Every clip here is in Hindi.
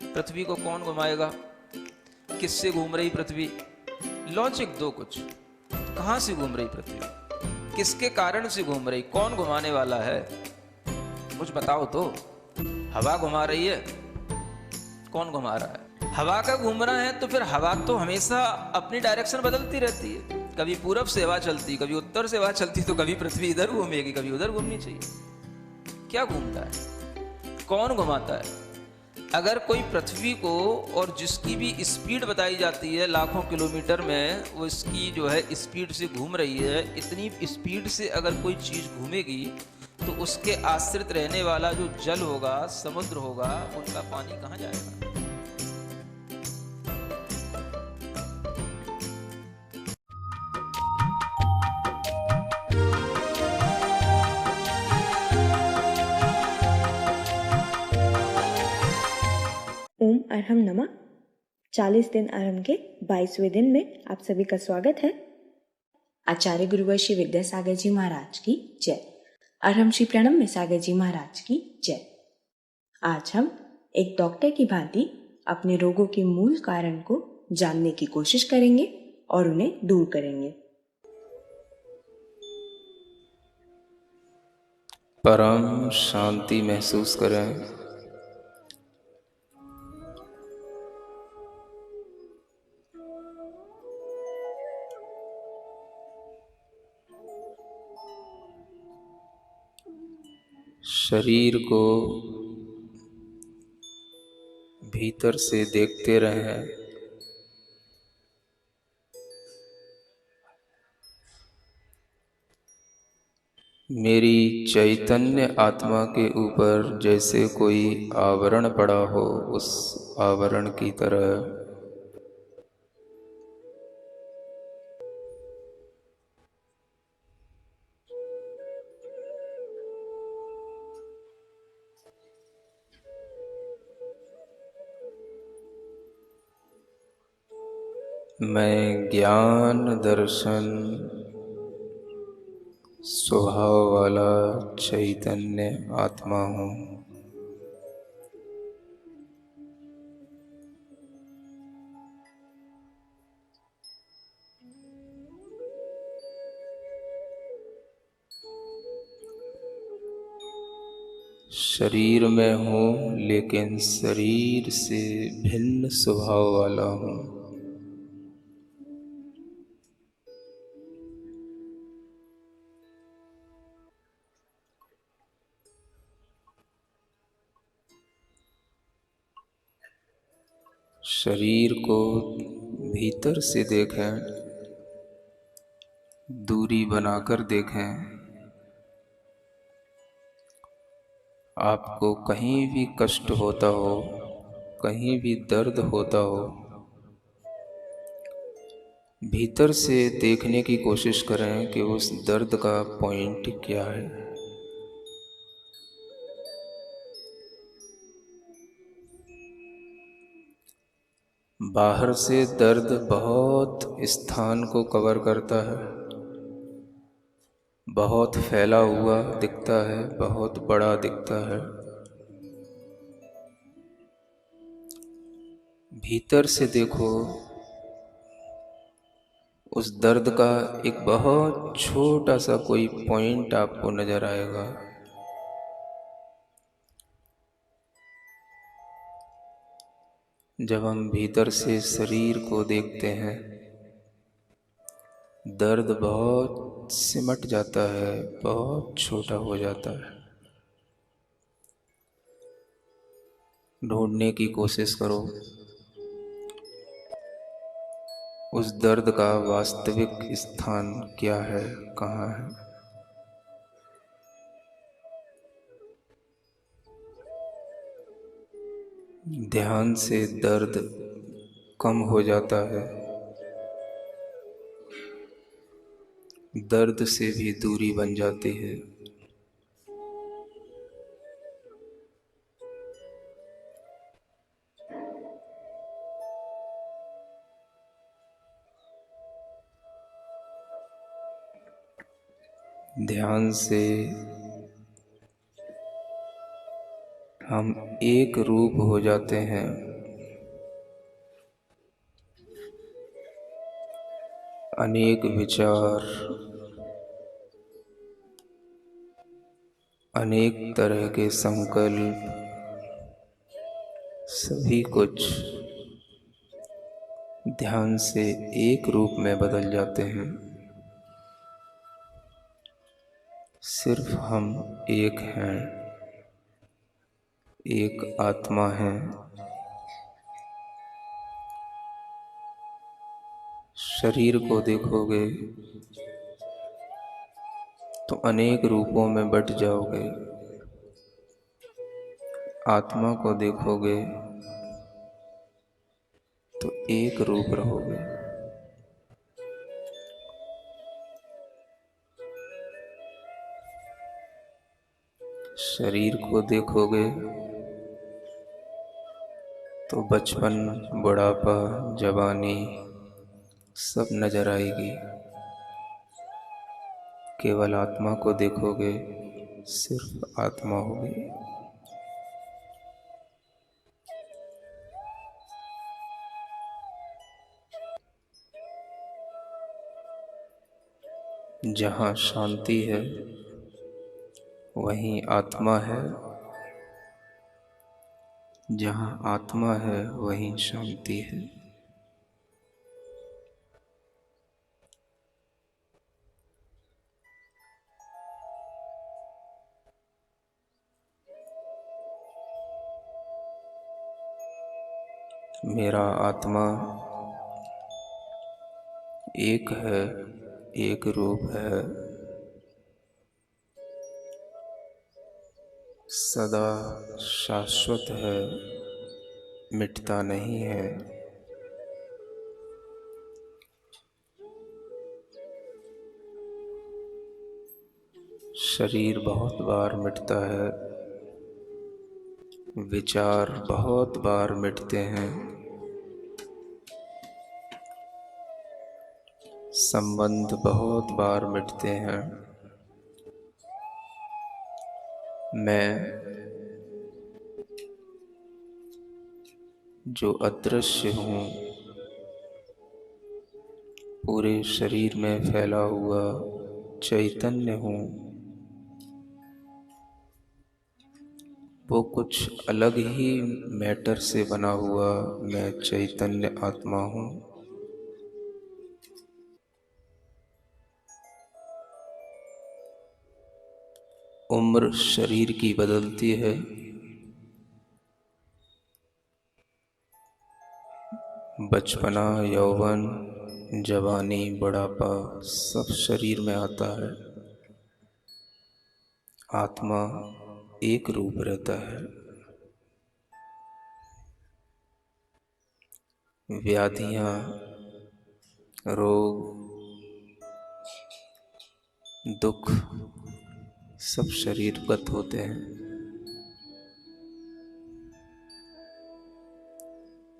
पृथ्वी को कौन घुमाएगा, किससे घूम रही पृथ्वी, लॉजिक दो कुछ। कहां से घूम रही पृथ्वी, किसके कारण से घूम रही, कौन घुमाने वाला है, कुछ बताओ तो। हवा घुमा रही है, कौन घुमा रहा है, हवा का घूमना है तो फिर हवा तो हमेशा अपनी डायरेक्शन बदलती रहती है। कभी पूरब से हवा चलती, कभी उत्तर से हवा चलती, तो कभी पृथ्वी इधर घूमेगी, कभी उधर घूमनी चाहिए। क्या घूमता है, कौन घुमाता है। अगर कोई पृथ्वी को, और जिसकी भी स्पीड बताई जाती है लाखों किलोमीटर में, वो इसकी जो है स्पीड से घूम रही है, इतनी स्पीड से अगर कोई चीज़ घूमेगी तो उसके आश्रित रहने वाला जो जल होगा, समुद्र होगा, उनका पानी कहाँ जाएगा। ओम अरहम नमः। 40 दिन अरहम के 22वें दिन में आप सभी का स्वागत है। आचार्य गुरुवर श्री विद्यासागर जी महाराज की जय। अरहम श्री प्रणम में सागर जी महाराज की जय। आज हम एक डॉक्टर की भांति अपने रोगों के मूल कारण को जानने की कोशिश करेंगे और उन्हें दूर करेंगे। परम शांति महसूस करें। शरीर को भीतर से देखते रहें। मेरी चैतन्य आत्मा के ऊपर जैसे कोई आवरण पड़ा हो, उस आवरण की तरह मैं ज्ञान दर्शन स्वभाव वाला चैतन्य आत्मा हूँ। शरीर में हूँ, लेकिन शरीर से भिन्न स्वभाव वाला हूँ। शरीर को भीतर से देखें, दूरी बनाकर देखें। आपको कहीं भी कष्ट होता हो, कहीं भी दर्द होता हो, भीतर से देखने की कोशिश करें कि उस दर्द का पॉइंट क्या है। बाहर से दर्द बहुत स्थान को कवर करता है, बहुत फैला हुआ दिखता है, बहुत बड़ा दिखता है। भीतर से देखो, उस दर्द का एक बहुत छोटा सा कोई पॉइंट आपको नजर आएगा। जब हम भीतर से शरीर को देखते हैं, दर्द बहुत सिमट जाता है, बहुत छोटा हो जाता है। ढूंढने की कोशिश करो उस दर्द का वास्तविक स्थान क्या है, कहाँ है। ध्यान से दर्द कम हो जाता है, दर्द से भी दूरी बन जाती है। ध्यान से हम एक रूप हो जाते हैं। अनेक विचार, अनेक तरह के संकल्प, सभी कुछ ध्यान से एक रूप में बदल जाते हैं। सिर्फ हम एक हैं, एक आत्मा है। शरीर को देखोगे तो अनेक रूपों में बट जाओगे। आत्मा को देखोगे तो एक रूप रहोगे। शरीर को देखोगे तो बचपन, बुढ़ापा, जवानी सब नजर आएगी। केवल आत्मा को देखोगे, सिर्फ आत्मा होगी। जहाँ शांति है वहीं आत्मा है, जहाँ आत्मा है वहीं शांति है। मेरा आत्मा एक है, एक रूप है, सदा शाश्वत है, मिटता नहीं है। शरीर बहुत बार मिटता है, विचार बहुत बार मिटते हैं, संबंध बहुत बार मिटते हैं। मैं जो अदृश्य हूँ, पूरे शरीर में फैला हुआ चैतन्य हूँ, वो कुछ अलग ही मैटर से बना हुआ मैं चैतन्य आत्मा हूँ। उम्र शरीर की बदलती है, बचपना, यौवन, जवानी, बुढ़ापा सब शरीर में आता है। आत्मा एक रूप रहता है। व्याधियां, रोग, दुख सब शरीरगत होते हैं।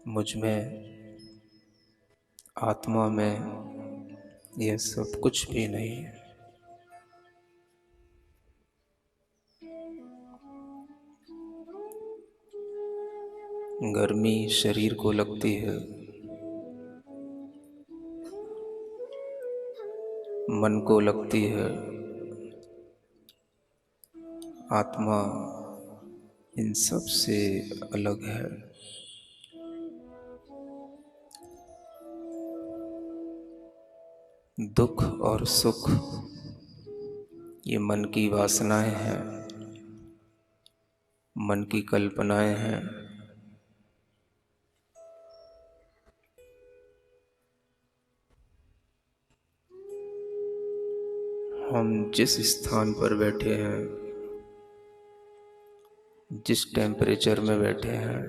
मुझ में, आत्मा में यह सब कुछ भी नहीं है। गर्मी शरीर को लगती है, मन को लगती है। आत्मा इन सब से अलग है। दुख और सुख ये मन की वासनाएं हैं, मन की कल्पनाएं हैं। हम जिस स्थान पर बैठे हैं, जिस टेम्परेचर में बैठे हैं,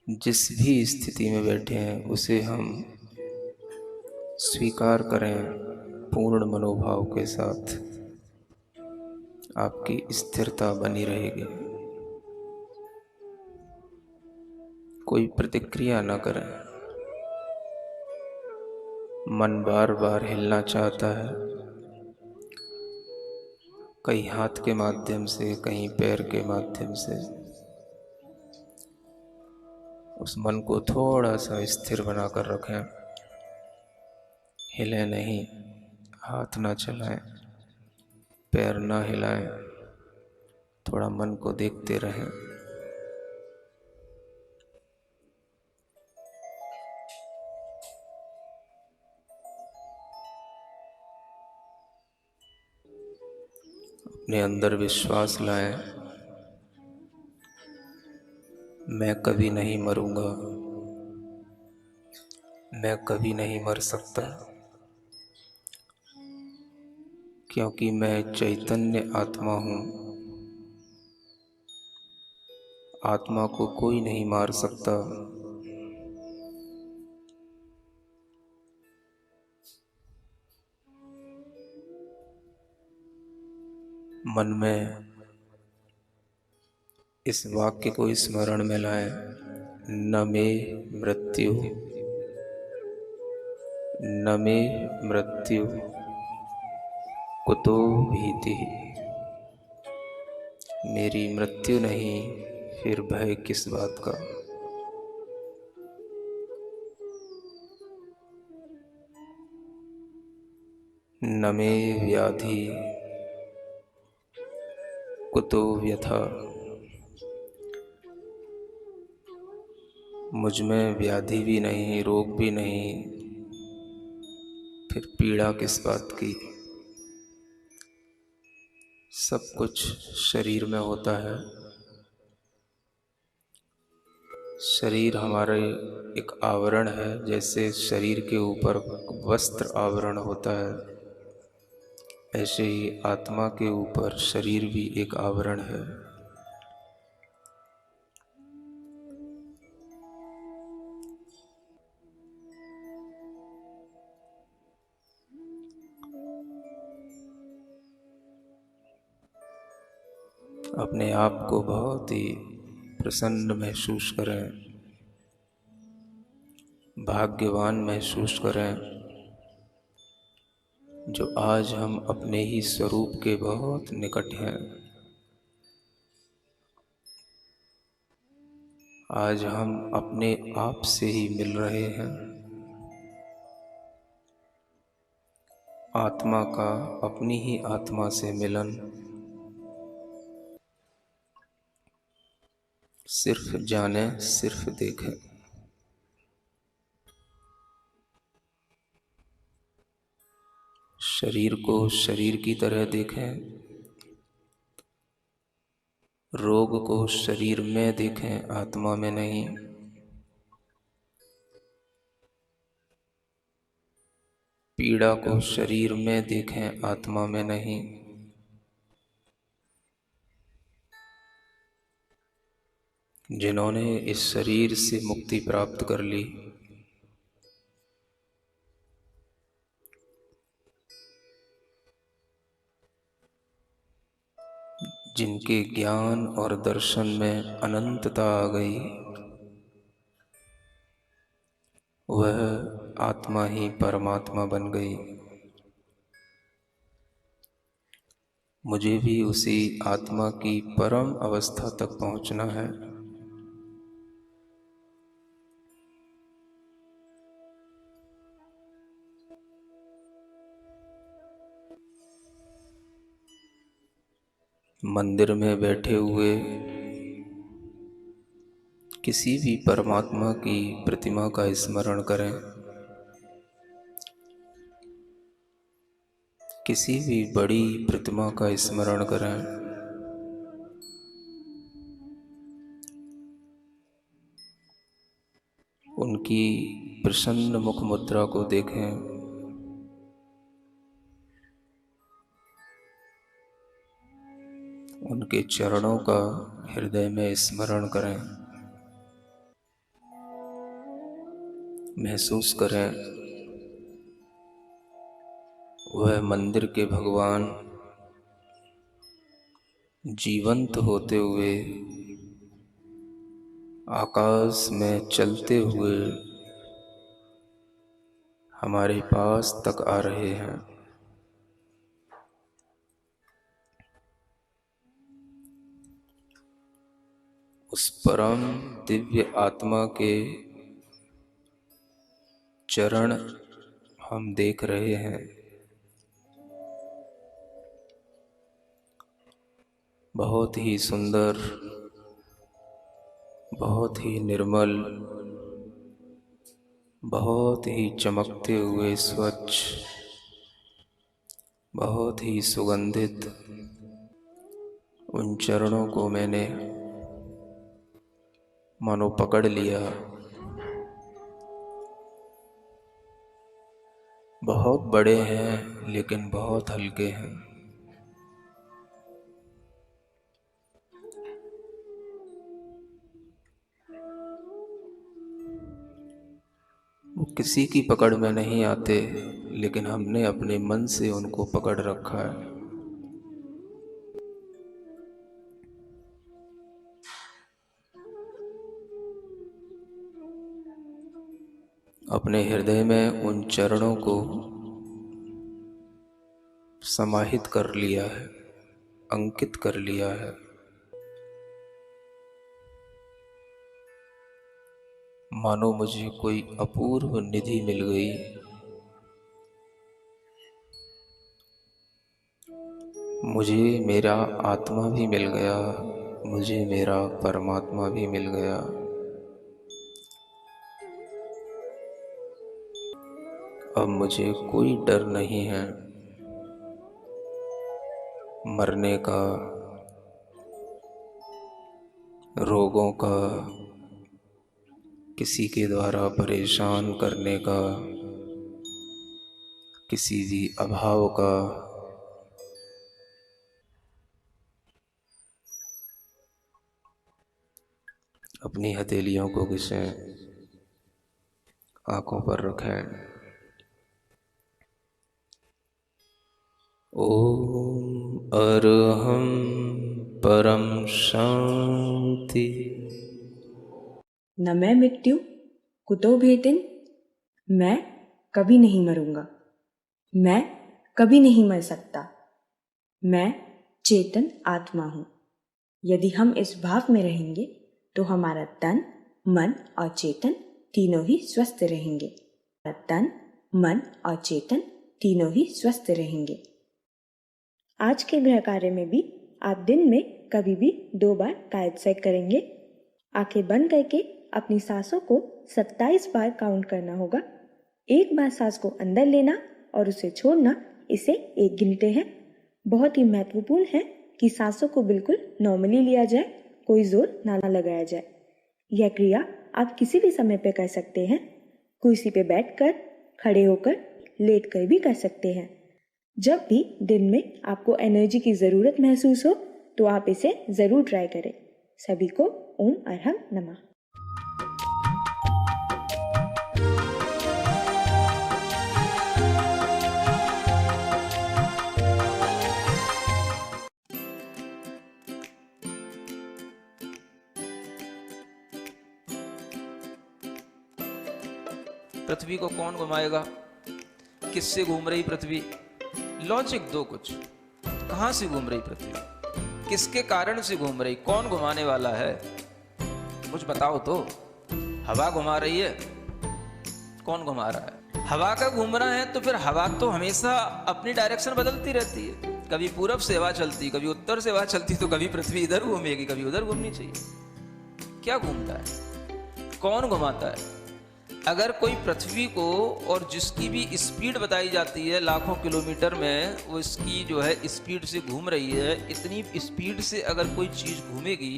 जिस भी स्थिति में बैठे हैं, उसे हम स्वीकार करें पूर्ण मनोभाव के साथ, आपकी स्थिरता बनी रहेगी। कोई प्रतिक्रिया न करें। मन बार बार हिलना चाहता है, कहीं हाथ के माध्यम से, कहीं पैर के माध्यम से। उस मन को थोड़ा सा स्थिर बनाकर रखें। हिले नहीं, हाथ ना चलाएं, पैर ना हिलाएं, थोड़ा मन को देखते रहें। अपने अंदर विश्वास लाएं, मैं कभी नहीं मरूंगा, मैं कभी नहीं मर सकता, क्योंकि मैं चैतन्य आत्मा हूँ। आत्मा को कोई नहीं मार सकता। मन में इस वाक्य को स्मरण में लाएं, न मे मृत्यु, न मे मृत्यु कुतो भीति। मेरी मृत्यु नहीं, फिर भय किस बात का। न मे व्याधि कुतो व्यथा। मुझ में व्याधि भी नहीं, रोग भी नहीं, फिर पीड़ा किस बात की। सब कुछ शरीर में होता है। शरीर हमारे एक आवरण है, जैसे शरीर के ऊपर वस्त्र आवरण होता है, ऐसे ही आत्मा के ऊपर शरीर भी एक आवरण है। अपने आप को बहुत ही प्रसन्न महसूस करें, भाग्यवान महसूस करें, जो आज हम अपने ही स्वरूप के बहुत निकट हैं। आज हम अपने आप से ही मिल रहे हैं। आत्मा का अपनी ही आत्मा से मिलन सिर्फ जाने, सिर्फ देखें। शरीर को शरीर की तरह देखें, रोग को शरीर में देखें, आत्मा में नहीं। पीड़ा को शरीर में देखें, आत्मा में नहीं। जिन्होंने इस शरीर से मुक्ति प्राप्त कर ली, जिनके ज्ञान और दर्शन में अनंतता आ गई, वह आत्मा ही परमात्मा बन गई। मुझे भी उसी आत्मा की परम अवस्था तक पहुंचना है। मंदिर में बैठे हुए किसी भी परमात्मा की प्रतिमा का स्मरण करें, किसी भी बड़ी प्रतिमा का स्मरण करें, उनकी प्रसन्न मुख मुद्रा को देखें, उनके चरणों का हृदय में स्मरण करें। महसूस करें, वह मंदिर के भगवान जीवंत होते हुए आकाश में चलते हुए हमारे पास तक आ रहे हैं। उस परम दिव्य आत्मा के चरण हम देख रहे हैं बहुत ही सुंदर, बहुत ही निर्मल, बहुत ही चमकते हुए स्वच्छ, बहुत ही सुगंधित उन चरणों को मैंने मानो पकड़ लिया। बहुत बड़े हैं लेकिन बहुत हल्के हैं। वो किसी की पकड़ में नहीं आते, लेकिन हमने अपने मन से उनको पकड़ रखा है। अपने हृदय में उन चरणों को समाहित कर लिया है, अंकित कर लिया है। मानो मुझे कोई अपूर्व निधि मिल गई। मुझे मेरा आत्मा भी मिल गया, मुझे मेरा परमात्मा भी मिल गया। अब मुझे कोई डर नहीं है मरने का, रोगों का, किसी के द्वारा परेशान करने का, किसी भी अभाव का। अपनी हथेलियों को घिसें, आंखों पर रखें। ओम अरहं परम शांति। न मैं मृत्यु कुतो भेतिन, मैं कभी नहीं मरूंगा, मैं कभी नहीं मर सकता, मैं चेतन आत्मा हूँ। यदि हम इस भाव में रहेंगे तो हमारा तन, मन और चेतन तीनों ही स्वस्थ रहेंगे। तन, मन और चेतन तीनों ही स्वस्थ रहेंगे। आज के गृह कार्य में भी आप दिन में कभी भी 2 बार कायदसैक करेंगे। आंखें बंद करके अपनी सांसों को 27 बार काउंट करना होगा। 1 बार सांस को अंदर लेना और उसे छोड़ना, इसे 1 गिनते हैं। बहुत ही महत्वपूर्ण है कि सांसों को बिल्कुल नॉर्मली लिया जाए, कोई जोर ना लगाया जाए। यह क्रिया आप किसी भी समय पे कर सकते हैं। कुर्सी पे बैठकर, खड़े होकर, लेटकर भी कर सकते हैं। जब भी दिन में आपको एनर्जी की ज़रूरत महसूस हो तो आप इसे ज़रूर ट्राई करें। सभी को ओम अरहं नमः। पृथ्वी को कौन घुमाएगा? किससे घूम रही पृथ्वी? लॉजिक दो कुछ। कहां से घूम रही पृथ्वी? किसके कारण से घूम रही? कौन घुमाने वाला है? कुछ बताओ तो। हवा घुमा रही है? कौन घुमा रहा है? हवा का घूमना है तो फिर हवा तो हमेशा अपनी डायरेक्शन बदलती रहती है। कभी पूरब से हवा चलती, कभी उत्तर से हवा चलती, तो कभी पृथ्वी इधर घूमेगी, कभी उधर घूमनी चाहिए। क्या घूमता है? कौन घुमाता है? अगर कोई पृथ्वी को, और जिसकी भी स्पीड बताई जाती है लाखों किलोमीटर में, वो इसकी जो है स्पीड से घूम रही है, इतनी स्पीड से अगर कोई चीज़ घूमेगी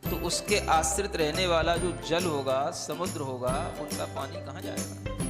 तो उसके आश्रित रहने वाला जो जल होगा, समुद्र होगा, उनका पानी कहाँ जाएगा?